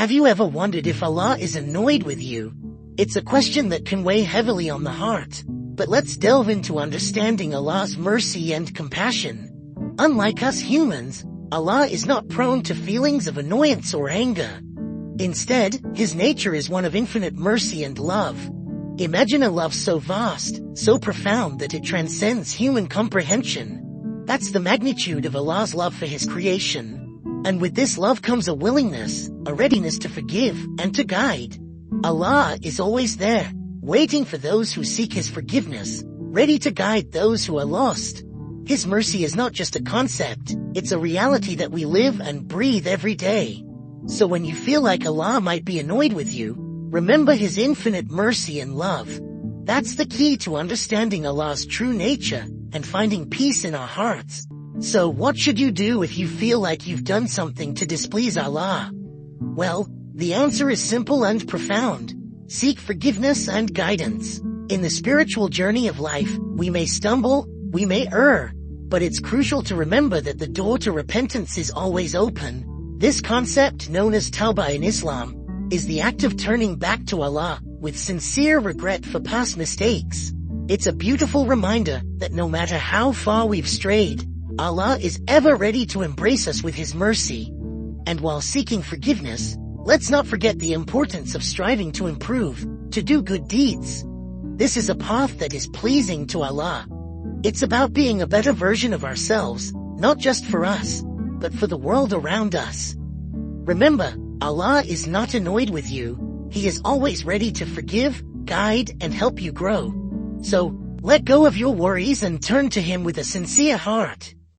Have you ever wondered if Allah is annoyed with you? It's a question that can weigh heavily on the heart. But let's delve into understanding Allah's mercy and compassion. Unlike us humans, Allah is not prone to feelings of annoyance or anger. Instead, His nature is one of infinite mercy and love. Imagine a love so vast, so profound that it transcends human comprehension. That's the magnitude of Allah's love for His creation. And with this love comes a willingness, a readiness to forgive and to guide. Allah is always there, waiting for those who seek His forgiveness, ready to guide those who are lost. His mercy is not just a concept, it's a reality that we live and breathe every day. So when you feel like Allah might be annoyed with you, remember His infinite mercy and love. That's the key to understanding Allah's true nature and finding peace in our hearts. So what should you do if you feel like you've done something to displease Allah? Well, the answer is simple and profound. Seek forgiveness and guidance. In the spiritual journey of life, we may stumble, we may err, but it's crucial to remember that the door to repentance is always open. This concept, known as tawbah in Islam, is the act of turning back to Allah with sincere regret for past mistakes. It's a beautiful reminder that no matter how far we've strayed, Allah is ever ready to embrace us with His mercy. And while seeking forgiveness, let's not forget the importance of striving to improve, to do good deeds. This is a path that is pleasing to Allah. It's about being a better version of ourselves, not just for us, but for the world around us. Remember, Allah is not annoyed with you. He is always ready to forgive, guide, and help you grow. So, let go of your worries and turn to Him with a sincere heart.